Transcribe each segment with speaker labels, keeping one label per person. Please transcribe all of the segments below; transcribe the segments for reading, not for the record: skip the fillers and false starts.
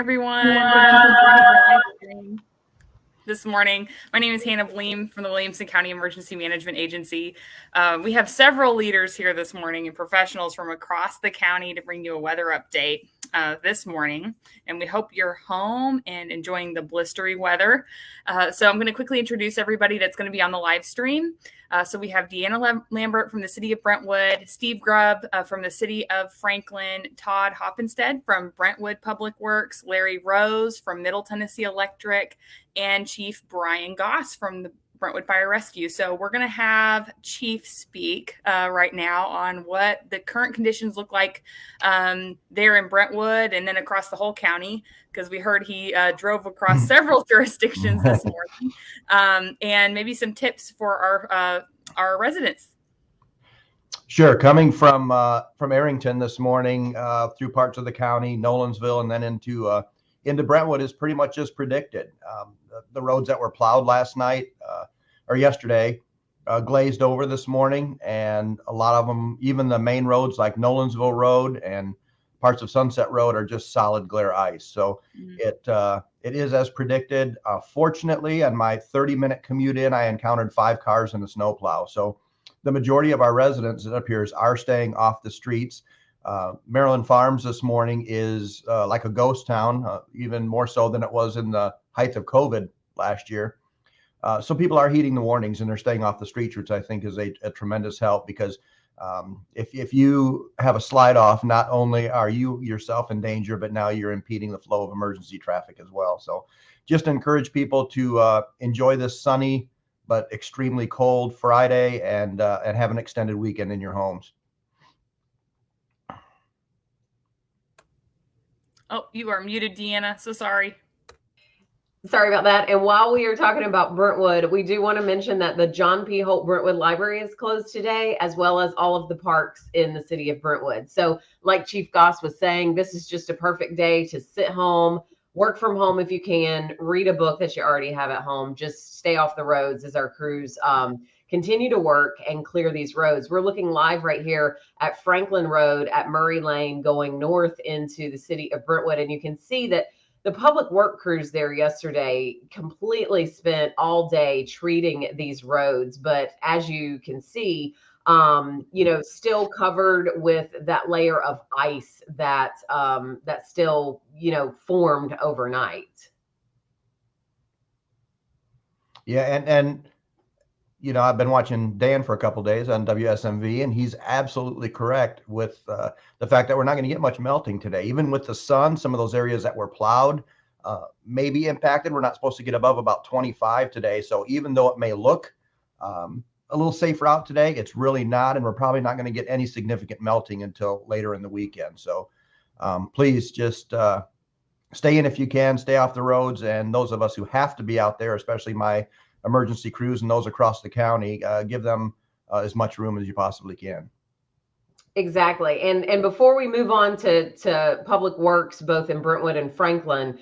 Speaker 1: everyone. Thank you for joining our live stream this morning. My name is Hannah Bleem from the Williamson County Emergency Management Agency. We have several leaders here this morning and professionals from across the county to bring you a weather update this morning. And we hope you're home and enjoying the blistery weather. So I'm going to quickly introduce everybody that's going to be on the live stream. So we have Deanna Lambert from the city of Brentwood, Steve Grubb from the city of Franklin, Todd Hoppenstead from Brentwood Public Works, Larry Rose from Middle Tennessee Electric, and Chief Brian Goss from the Brentwood Fire Rescue. So we're going to have Chief speak right now on what the current conditions look like there in Brentwood and then across the whole county, because we heard he drove across several jurisdictions this morning, and maybe some tips for our residents.
Speaker 2: Sure. Coming from Arrington this morning through parts of the county, Nolensville, and then into Brentwood is pretty much as predicted. The roads that were plowed last night or yesterday glazed over this morning, and a lot of them, even the main roads like Nolensville Road and parts of Sunset Road, are just solid glare ice. So it is as predicted. Fortunately, on my 30-minute commute in, I encountered 5 cars in a snowplow. So the majority of our residents, it appears, are staying off the streets. Maryland Farms this morning is like a ghost town, even more so than it was in the height of COVID last year. So people are heeding the warnings and they're staying off the streets, which I think is a tremendous help, because if you have a slide off, not only are you yourself in danger, but now you're impeding the flow of emergency traffic as well. So just encourage people to enjoy this sunny but extremely cold Friday and have an extended weekend in your homes.
Speaker 1: Oh, you are muted, Deanna. So sorry.
Speaker 3: Sorry about that. And while we are talking about Brentwood, we do want to mention that the John P. Holt Brentwood Library is closed today, as well as all of the parks in the city of Brentwood. So like Chief Goss was saying, this is just a perfect day to sit home, work from home if you can, read a book that you already have at home, just stay off the roads as our crews continue to work and clear these roads. We're looking live right here at Franklin Road at Murray Lane going north into the city of Brentwood. And you can see that the public work crews there yesterday completely spent all day treating these roads. But as you can see, still covered with that layer of ice that still, formed overnight.
Speaker 2: Yeah. And I've been watching Dan for a couple of days on WSMV, and he's absolutely correct with the fact that we're not going to get much melting today. Even with the sun, some of those areas that were plowed may be impacted. We're not supposed to get above about 25 today. So even though it may look a little safer out today, it's really not. And we're probably not going to get any significant melting until later in the weekend. So please just stay in if you can, stay off the roads. And those of us who have to be out there, especially my emergency crews and those across the county, give them as much room as you possibly can.
Speaker 3: Exactly. And before we move on to public works, both in Brentwood and Franklin,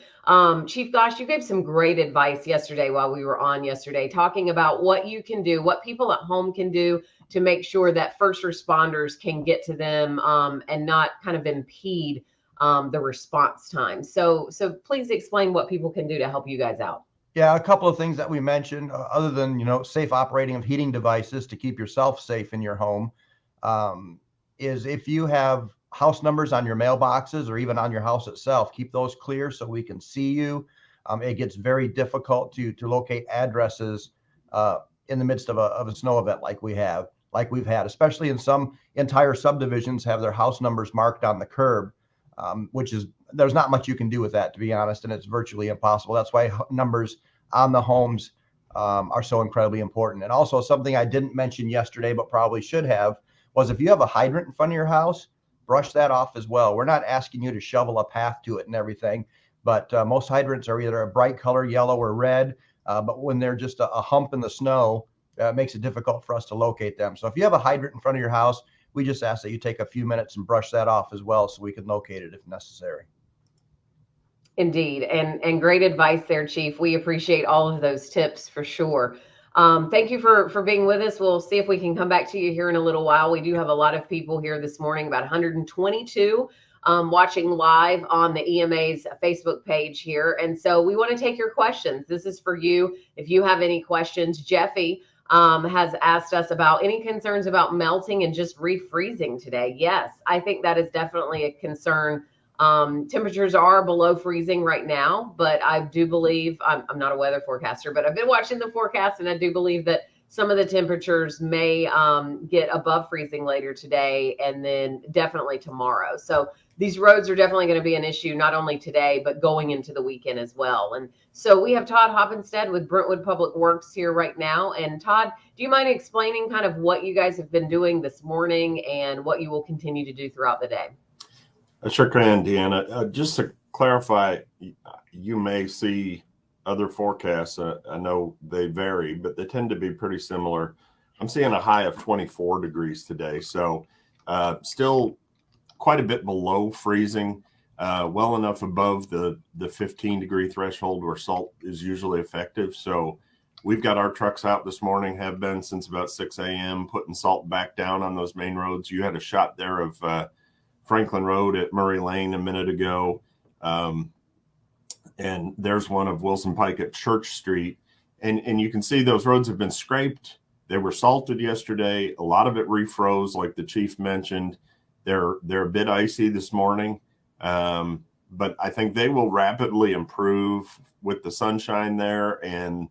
Speaker 3: Chief Goss, you gave some great advice yesterday while we were on yesterday, talking about what you can do, what people at home can do to make sure that first responders can get to them and not kind of impede the response time. So please explain what people can do to help you guys out.
Speaker 2: Yeah, a couple of things that we mentioned, other than, safe operating of heating devices to keep yourself safe in your home, is if you have house numbers on your mailboxes or even on your house itself, keep those clear so we can see you. It gets very difficult to locate addresses in the midst of a snow event like we've had, especially in some entire subdivisions have their house numbers marked on the curb, there's not much you can do with that, to be honest, and it's virtually impossible. That's why numbers on the homes are so incredibly important. And also something I didn't mention yesterday, but probably should have, was if you have a hydrant in front of your house, brush that off as well. We're not asking you to shovel a path to it and everything, but most hydrants are either a bright color, yellow or red, but when they're just a hump in the snow, it makes it difficult for us to locate them. So if you have a hydrant in front of your house, we just ask that you take a few minutes and brush that off as well so we can locate it if necessary.
Speaker 3: Indeed. And great advice there, Chief. We appreciate all of those tips for sure. Thank you for being with us. We'll see if we can come back to you here in a little while. We do have a lot of people here this morning, about 122 watching live on the EMA's Facebook page here. And so we want to take your questions. This is for you. If you have any questions, Jeffy has asked us about any concerns about melting and just refreezing today. Yes, I think that is definitely a concern. Temperatures are below freezing right now, but I do believe, I'm not a weather forecaster, but I've been watching the forecast, and I do believe that some of the temperatures may get above freezing later today and then definitely tomorrow. So these roads are definitely going to be an issue, not only today, but going into the weekend as well. And so we have Todd Hoppenstead with Brentwood Public Works here right now. And Todd, do you mind explaining kind of what you guys have been doing this morning and what you will continue to do throughout the day?
Speaker 4: I sure can, Deanna. Just to clarify, you may see other forecasts. I know they vary, but they tend to be pretty similar. I'm seeing a high of 24 degrees today. So still quite a bit below freezing, well enough above the 15-degree threshold where salt is usually effective. So we've got our trucks out this morning, have been since about 6 a.m., putting salt back down on those main roads. You had a shot there of Franklin Road at Murray Lane a minute ago. And there's one of Wilson Pike at Church Street. And you can see those roads have been scraped. They were salted yesterday. A lot of it refroze, like the chief mentioned. They're a bit icy this morning, but I think they will rapidly improve with the sunshine there, and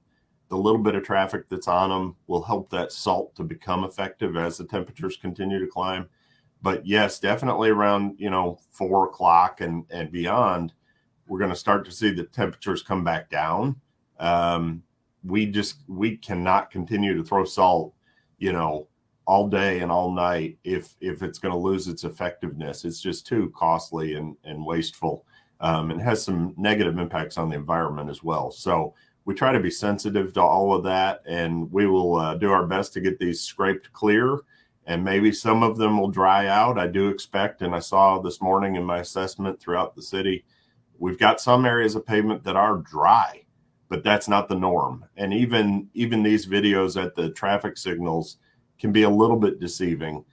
Speaker 4: the little bit of traffic that's on them will help that salt to become effective as the temperatures continue to climb. But yes, definitely around 4 o'clock and beyond, we're going to start to see the temperatures come back down. We cannot continue to throw salt, all day and all night if it's going to lose its effectiveness. It's just too costly and wasteful, and has some negative impacts on the environment as well. So we try to be sensitive to all of that, and we will do our best to get these scraped clear, and maybe some of them will dry out. I do expect, and I saw this morning in my assessment throughout the city, we've got some areas of pavement that are dry, but that's not the norm. And even these videos at the traffic signals can be a little bit deceiving,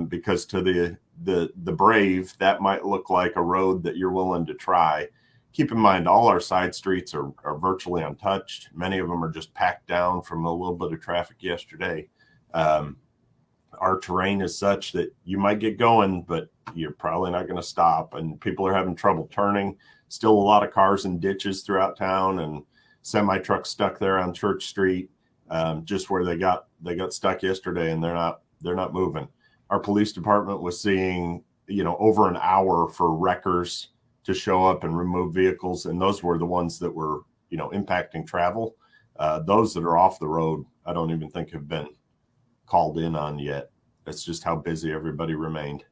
Speaker 4: because to the brave, that might look like a road that you're willing to try. Keep in mind, all our side streets are virtually untouched. Many of them are just packed down from a little bit of traffic yesterday. Our terrain is such that you might get going, but you're probably not going to stop. And people are having trouble turning. Still a lot of cars in ditches throughout town, and semi trucks stuck there on Church Street, just where they got stuck yesterday, and they're not moving. Our police department was seeing over an hour for wreckers to show up and remove vehicles, and those were the ones that were impacting travel. Those that are off the road, I don't even think have been called in on yet. That's just how busy everybody remained.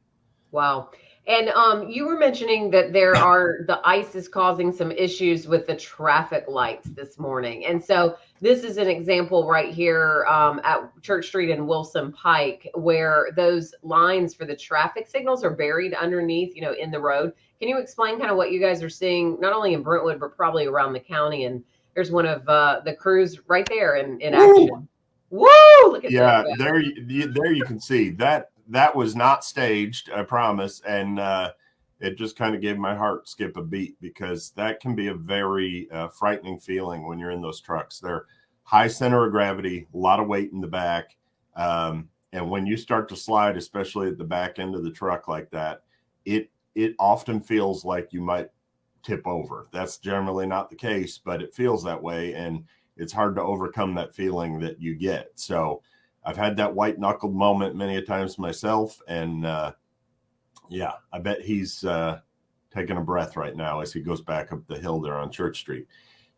Speaker 3: Wow. And you were mentioning that the ice is causing some issues with the traffic lights this morning. And so this is an example right here at Church Street and Wilson Pike, where those lines for the traffic signals are buried underneath, in the road. Can you explain kind of what you guys are seeing, not only in Brentwood, but probably around the county? And there's one of the crews right there in action. Woo! Look at that.
Speaker 4: There you can see that was not staged, I promise. And it just kind of gave my heart skip a beat, because that can be a very frightening feeling when you're in those trucks. They're high center of gravity, a lot of weight in the back. And when you start to slide, especially at the back end of the truck like that, it often feels like you might tip over. That's generally not the case, but it feels that way. And it's hard to overcome that feeling that you get. So I've had that white knuckled moment many a times myself. And I bet he's taking a breath right now as he goes back up the hill there on Church Street.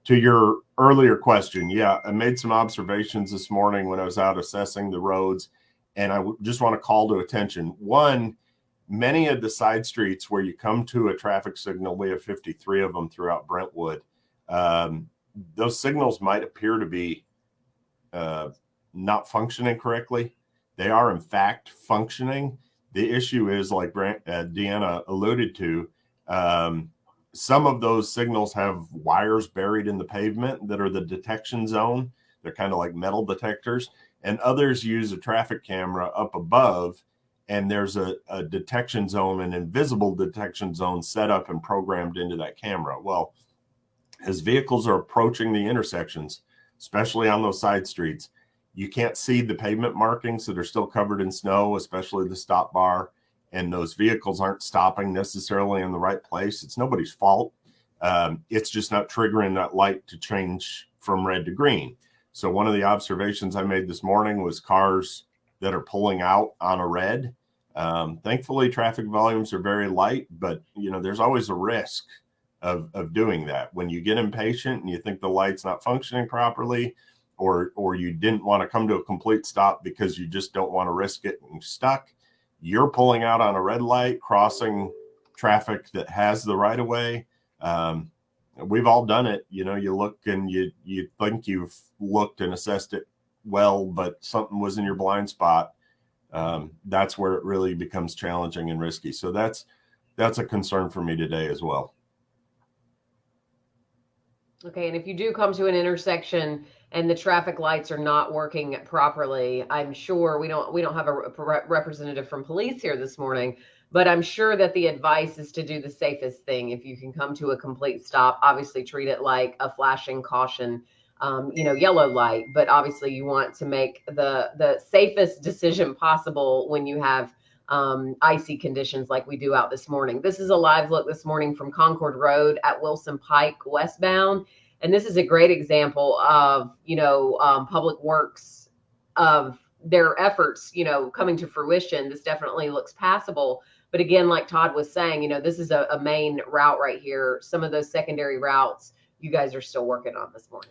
Speaker 4: To your earlier question, I made some observations this morning when I was out assessing the roads, and I just want to call to attention. One, many of the side streets where you come to a traffic signal, we have 53 of them throughout Brentwood. Those signals might appear to be not functioning correctly. They are, in fact, functioning. The issue is, like Deanna alluded to, some of those signals have wires buried in the pavement that are the detection zone. They're kind of like metal detectors. And others use a traffic camera up above, and there's a detection zone, an invisible detection zone set up and programmed into that camera. Well, as vehicles are approaching the intersections, especially on those side streets, you can't see the pavement markings that are still covered in snow, especially the stop bar, and those vehicles aren't stopping necessarily in the right place. It's nobody's fault. It's just not triggering that light to change from red to green. So one of the observations I made this morning was cars that are pulling out on a red. Thankfully, traffic volumes are very light, but there's always a risk of doing that. When you get impatient and you think the light's not functioning properly, or you didn't want to come to a complete stop because you just don't want to risk getting stuck, you're pulling out on a red light, crossing traffic that has the right of way. We've all done it. You look and you think you've looked and assessed it well, but something was in your blind spot. That's where it really becomes challenging and risky. So that's a concern for me today as well.
Speaker 3: Okay, and if you do come to an intersection and the traffic lights are not working properly, I'm sure we don't have a representative from police here this morning, but I'm sure that the advice is to do the safest thing. If you can come to a complete stop, obviously treat it like a flashing caution, yellow light. But obviously, you want to make the safest decision possible when you have icy conditions like we do out this morning. This is a live look this morning from Concord Road at Wilson Pike westbound. And this is a great example of, Public Works, of their efforts, coming to fruition. This definitely looks passable. But again, like Todd was saying, this is a main route right here. Some of those secondary routes you guys are still working on this morning.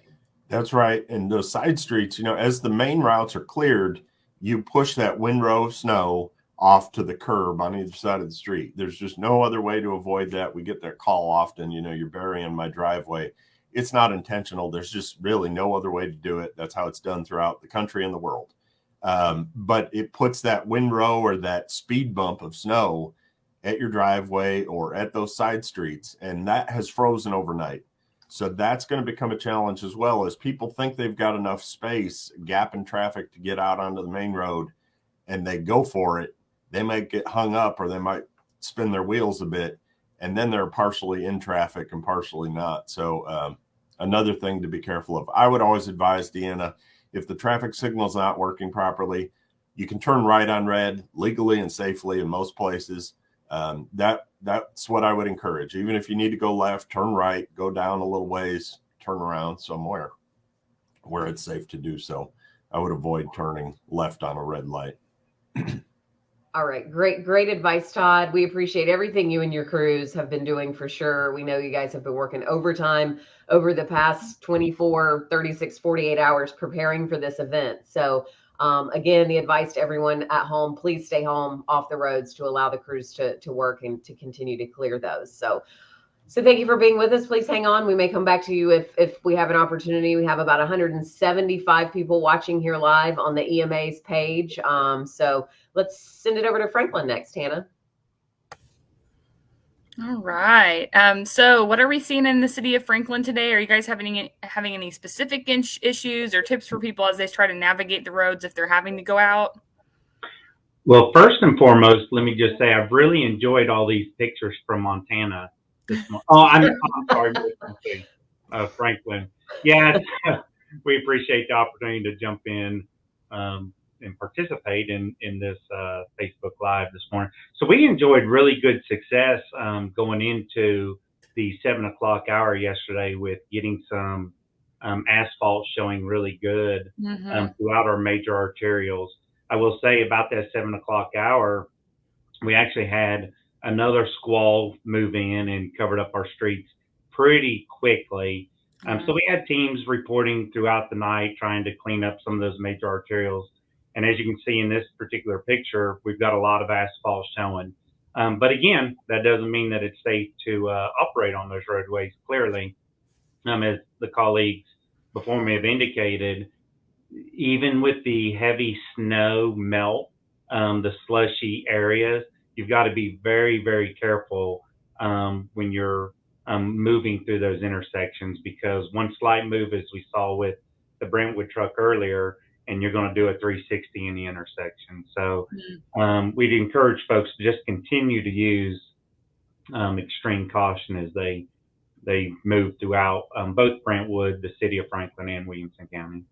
Speaker 4: That's right. And those side streets, as the main routes are cleared, you push that windrow of snow off to the curb on either side of the street. There's just no other way to avoid that. We get that call often, you're burying my driveway. It's not intentional. There's just really no other way to do it. That's how it's done throughout the country and the world. But it puts that windrow or that speed bump of snow at your driveway or at those side streets, and that has frozen overnight. So that's going to become a challenge, as well as people think they've got enough space, gap in traffic to get out onto the main road, and they go for it. They might get hung up, or they might spin their wheels a bit, and then they're partially in traffic and partially not. So another thing to be careful of. I would always advise, Deanna, if the traffic signal is not working properly, you can turn right on red legally and safely in most places. That's what I would encourage. Even if you need to go left, turn right, go down a little ways, turn around somewhere where it's safe to do so. I would avoid turning left on a red light.
Speaker 3: All right. Great advice, Todd. We appreciate everything you and your crews have been doing for sure. We know you guys have been working overtime over the past 24, 36, 48 hours preparing for this event. So again, the advice to everyone at home, please stay home off the roads to allow the crews to work and to continue to clear those. So thank you for being with us. Please hang on. We may come back to you if we have an opportunity. We have about 175 people watching here live on the EMA's page. So let's send it over to Franklin next, Hannah.
Speaker 1: All right. So what are we seeing in the city of Franklin today? Are you guys having any specific issues or tips for people as they try to navigate the roads if they're having to go out?
Speaker 5: Well, first and foremost, let me just say I've really enjoyed all these pictures from Montana this morning. Oh, I'm sorry, Franklin. Yeah, we appreciate the opportunity to jump in and participate in this Facebook Live this morning. So we enjoyed really good success going into the 7 o'clock hour yesterday with getting some asphalt showing really good throughout our major arterials. I will say about that 7 o'clock hour, we actually had another squall move in and covered up our streets pretty quickly. So we had teams reporting throughout the night trying to clean up some of those major arterials. And as you can see in this particular picture, we've got a lot of asphalt showing. But again, that doesn't mean that it's safe to operate on those roadways. Clearly, as the colleagues before me have indicated, even with the heavy snow melt, the slushy areas, you've got to be very, very careful when you're moving through those intersections, because one slight move, as we saw with the Brentwood truck earlier, and you're going to do a 360 in the intersection. So we'd encourage folks to just continue to use extreme caution as they move throughout both Brentwood, the city of Franklin, and Williamson County.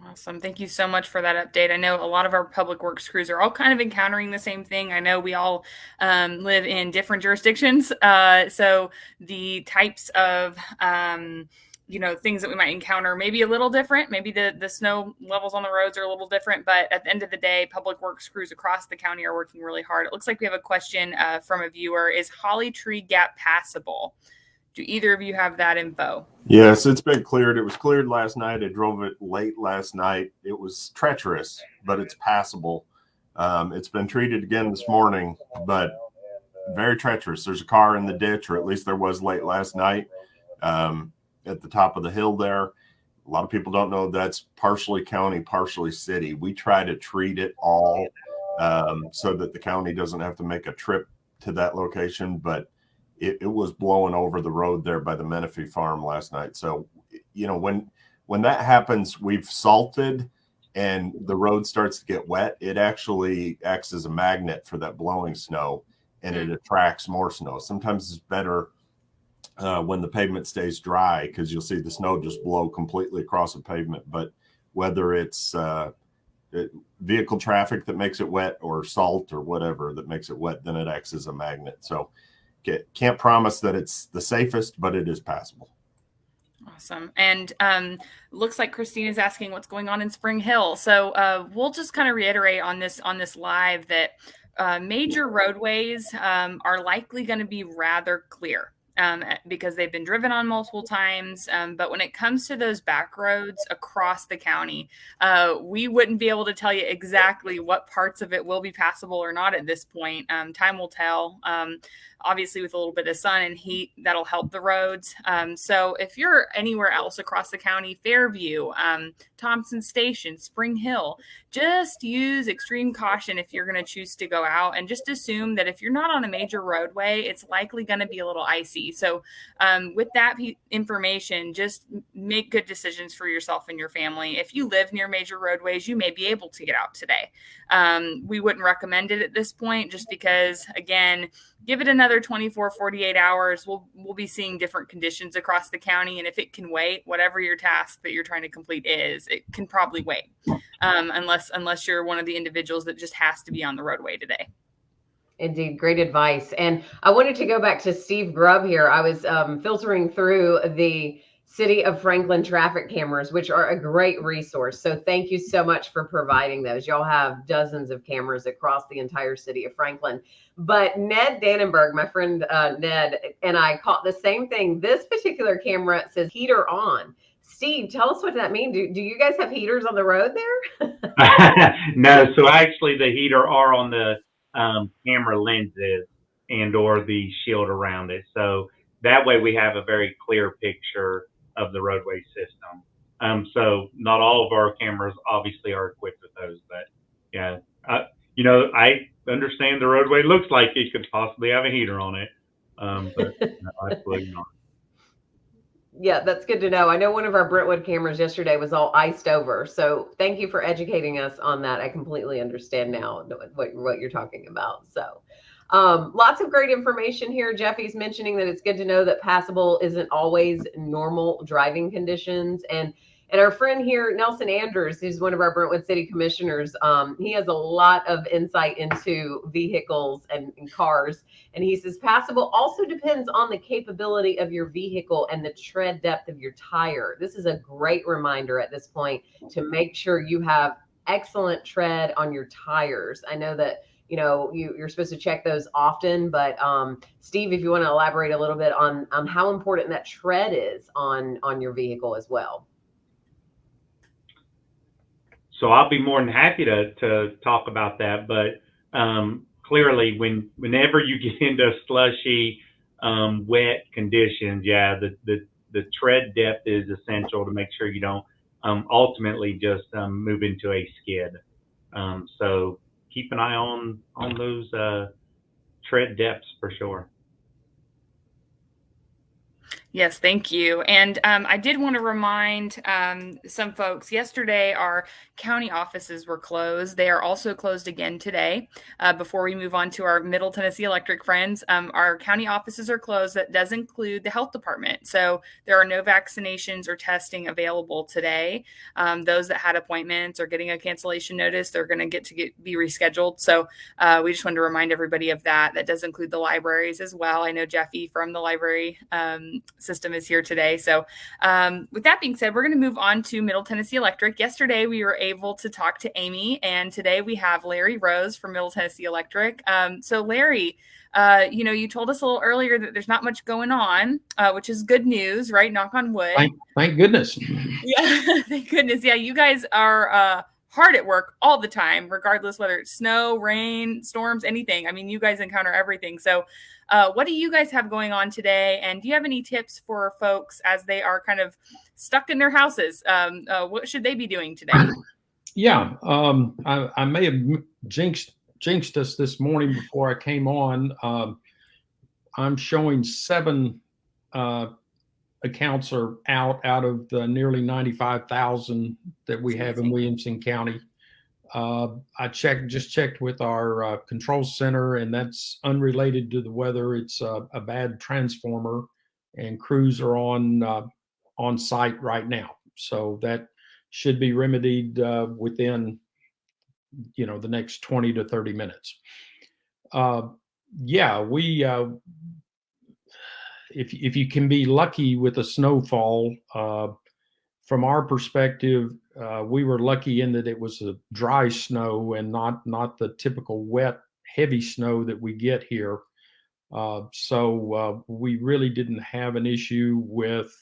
Speaker 1: Awesome. Thank you so much for that update. I know a lot of our public works crews are all kind of encountering the same thing. I know we all live in different jurisdictions. So the types of, things that we might encounter may be a little different. Maybe the snow levels on the roads are a little different. But at the end of the day, public works crews across the county are working really hard. It looks like we have a question from a viewer. Is Holly Tree Gap passable? Do either of you have that info?
Speaker 4: Yes, it's been cleared. It was cleared last night. I drove it late last night. It was treacherous, but it's passable. It's been treated again this morning, but very treacherous. There's a car in the ditch, or at least there was late last night at the top of the hill there. A lot of people don't know that's partially county, partially city. We try to treat it all so that the county doesn't have to make a trip to that location, but it was blowing over the road there by the Menifee farm last night. So, when that happens, we've salted and the road starts to get wet. It actually acts as a magnet for that blowing snow, and it attracts more snow. Sometimes it's better when the pavement stays dry, because you'll see the snow just blow completely across the pavement. But whether it's vehicle traffic that makes it wet, or salt or whatever that makes it wet, then it acts as a magnet. So can't promise that it's the safest, but it is passable.
Speaker 1: Awesome. And looks like Christine is asking what's going on in Spring Hill. So we'll just kind of reiterate on this live that major roadways are likely going to be rather clear. Because they've been driven on multiple times. But when it comes to those back roads across the county, we wouldn't be able to tell you exactly what parts of it will be passable or not at this point. Time will tell. Obviously, with a little bit of sun and heat, that'll help the roads. So if you're anywhere else across the county, Fairview, Thompson Station, Spring Hill, just use extreme caution if you're going to choose to go out, and just assume that if you're not on a major roadway, it's likely going to be a little icy. So with that information, just make good decisions for yourself and your family. If you live near major roadways, you may be able to get out today. We wouldn't recommend it at this point, just because, again, give it another 24, 48 hours. We'll be seeing different conditions across the county. And if it can wait, whatever your task that you're trying to complete is, it can probably wait. Unless you're one of the individuals that just has to be on the roadway today.
Speaker 3: Indeed. Great advice. And I wanted to go back to Steve Grubb here. I was filtering through the City of Franklin traffic cameras, which are a great resource. So thank you so much for providing those. Y'all have dozens of cameras across the entire city of Franklin. But Ned Dannenberg, my friend Ned, and I caught the same thing. This particular camera says heater on. Steve, tell us what that means. Do you guys have heaters on the road there?
Speaker 5: No, so actually the heater are on the camera lenses and or the shield around it. So that way we have a very clear picture of the roadway system. So not all of our cameras obviously are equipped with those, but yeah, I understand the roadway looks like it could possibly have a heater on it, but no, absolutely not.
Speaker 3: Yeah, that's good to know. I know one of our Brentwood cameras yesterday was all iced over. So thank you for educating us on that. I completely understand now what you're talking about. So lots of great information here. Jeffy's mentioning that it's good to know that passable isn't always normal driving conditions. And our friend here, Nelson Andrews, who's one of our Brentwood City Commissioners, he has a lot of insight into vehicles and cars. And he says passable also depends on the capability of your vehicle and the tread depth of your tire. This is a great reminder at this point to make sure you have excellent tread on your tires. I know that you're supposed to check those often, but Steve, if you want to elaborate a little bit on how important that tread is on your vehicle as well.
Speaker 5: So I'll be more than happy to talk about that, but clearly whenever you get into slushy, wet conditions, the tread depth is essential to make sure you don't ultimately just move into a skid. So keep an eye on those tread depths for sure.
Speaker 1: Yes, thank you. And I did want to remind some folks, yesterday our county offices were closed. They are also closed again today. Before we move on to our Middle Tennessee Electric friends, our county offices are closed. That does include the health department. So there are no vaccinations or testing available today. Those that had appointments or getting a cancellation notice, they're going to be rescheduled. So we just wanted to remind everybody of that. That does include the libraries as well. I know Jeffy from the library system is here today. So with that being said, we're going to move on to Middle Tennessee Electric. Yesterday, we were able to talk to Amy, and today we have Larry Rose from Middle Tennessee Electric. So Larry, you told us a little earlier that there's not much going on, which is good news, right? Knock on wood.
Speaker 6: Thank goodness.
Speaker 1: Yeah, thank goodness. Yeah, you guys are hard at work all the time, regardless whether it's snow, rain, storms, anything. I mean, you guys encounter everything. So what do you guys have going on today? And do you have any tips for folks as they are kind of stuck in their houses? What should they be doing today?
Speaker 6: Yeah, I may have jinxed us this morning before I came on. I'm showing 7 accounts are out of the nearly 95,000 that we have in Williamson County. I just checked with our control center, and that's unrelated to the weather. It's a bad transformer, and crews are on site right now. So that should be remedied within, the next 20 to 30 minutes. If you can be lucky with a snowfall, from our perspective, we were lucky in that it was a dry snow and not the typical wet, heavy snow that we get here. So we really didn't have an issue with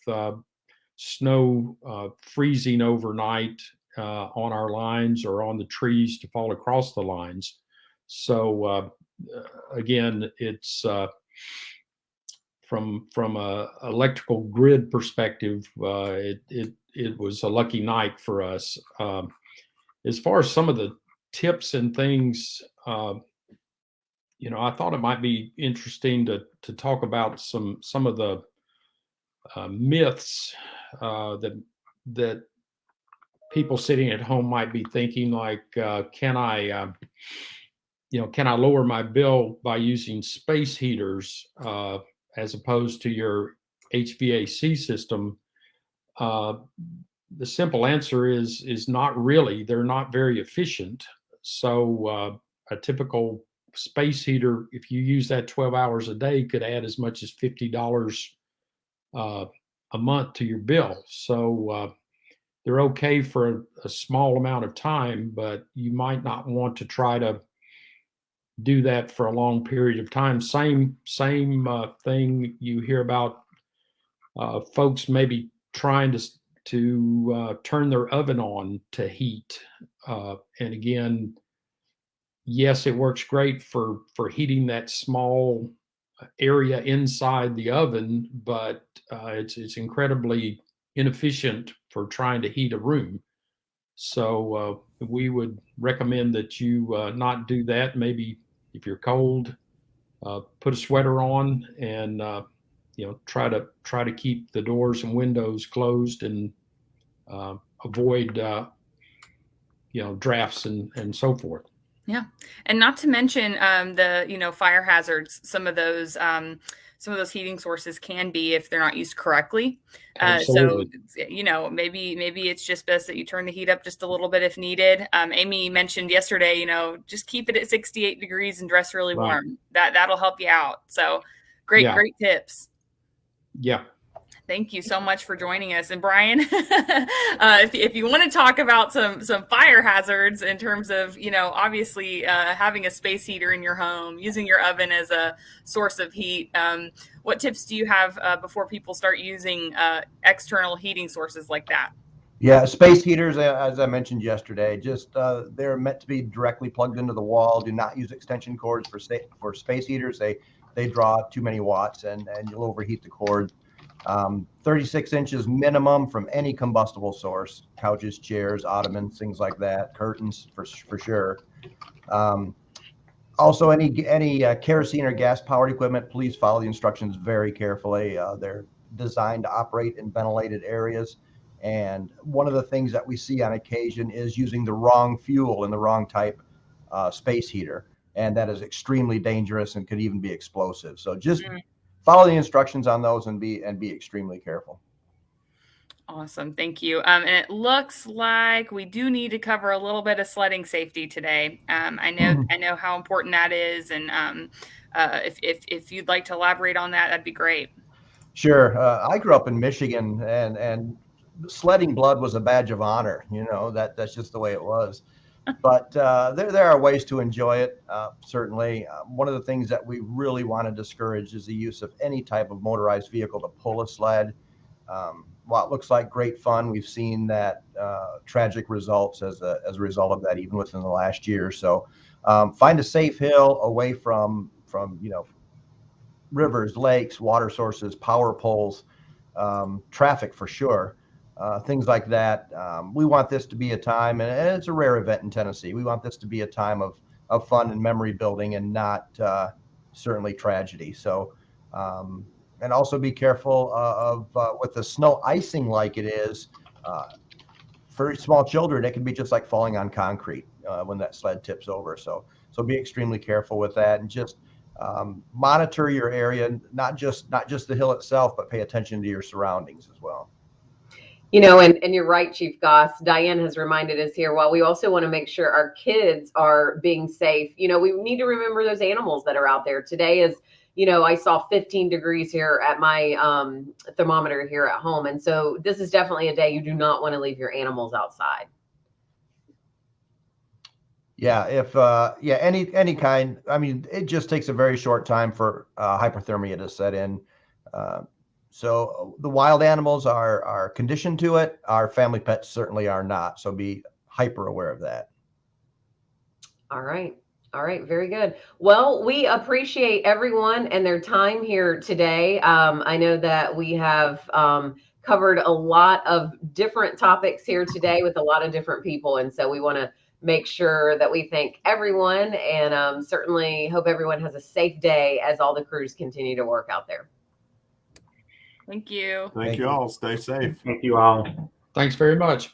Speaker 6: snow freezing overnight on our lines or on the trees to fall across the lines. So again, it's from a electrical grid perspective, it was a lucky night for us. As far as some of the tips and things, I thought it might be interesting to talk about some of the myths that people sitting at home might be thinking, like, can I lower my bill by using space heaters as opposed to your HVAC system? The simple answer is not really. They're not very efficient. So a typical space heater, if you use that 12 hours a day, could add as much as $50 a month to your bill. So they're okay for a small amount of time, but you might not want to try to do that for a long period of time. Same thing you hear about folks maybe trying to turn their oven on to heat. And again, yes, it works great for heating that small area inside the oven, but it's incredibly inefficient for trying to heat a room. So we would recommend that you not do that. Maybe if you're cold, put a sweater on and try to keep the doors and windows closed and avoid drafts and so forth.
Speaker 1: Yeah, and not to mention the fire hazards. Some of those heating sources can be, if they're not used correctly. So maybe it's just best that you turn the heat up just a little bit if needed. Amy mentioned yesterday, just keep it at 68 degrees and dress really warm. That'll help you out. So great tips.
Speaker 6: Yeah.
Speaker 1: Thank you so much for joining us. And Brian, if you want to talk about some fire hazards in terms of, obviously having a space heater in your home, using your oven as a source of heat, what tips do you have before people start using external heating sources like that?
Speaker 2: Yeah, space heaters, as I mentioned yesterday, just they're meant to be directly plugged into the wall. Do not use extension cords for space heaters. They draw too many watts and you'll overheat the cord. 36 inches minimum from any combustible source: couches, chairs, ottomans, things like that, curtains for sure. Also, any kerosene or gas powered equipment, please follow the instructions very carefully. designed to operate in ventilated areas. And one of the things that we see on occasion is using the wrong fuel in the wrong type space heater. And that is extremely dangerous and could even be explosive. So just follow the instructions on those and be extremely careful.
Speaker 1: Awesome. Thank you. And it looks like we do need to cover a little bit of sledding safety today. I know how important that is. And if you'd like to elaborate on that, that'd be great.
Speaker 2: Sure. I grew up in Michigan, and sledding blood was a badge of honor. You know, that's just the way it was. But there are ways to enjoy it, certainly. One of the things that we really want to discourage is the use of any type of motorized vehicle to pull a sled. While it looks like great fun, we've seen that tragic results as a result of that, even within the last year. So find a safe hill away from rivers, lakes, water sources, power poles, traffic for sure. Things like that. We want this to be a time, and it's a rare event in Tennessee. We want this to be a time of fun and memory building, and not certainly tragedy. So, and also be careful of with the snow icing like it is. For small children, it can be just like falling on concrete when that sled tips over. So be extremely careful with that, and just monitor your area, not just the hill itself, but pay attention to your surroundings as well.
Speaker 3: You know, and you're right, Chief Goss. Diane has reminded us here, while we also want to make sure our kids are being safe, you know, we need to remember those animals that are out there. Today is, you know, I saw 15 degrees here at my thermometer here at home. And so this is definitely a day you do not want to leave your animals outside.
Speaker 2: Yeah, if any kind, I mean, it just takes a very short time for hypothermia to set in. So the wild animals are conditioned to it. Our family pets certainly are not. So be hyper aware of that.
Speaker 3: All right. Very good. Well, we appreciate everyone and their time here today. I know that we have covered a lot of different topics here today with a lot of different people. And so we want to make sure that we thank everyone, and certainly hope everyone has a safe day as all the crews continue to work out there.
Speaker 1: Thank you.
Speaker 4: Thank you all. Stay safe.
Speaker 5: Thank you all.
Speaker 6: Thanks very much.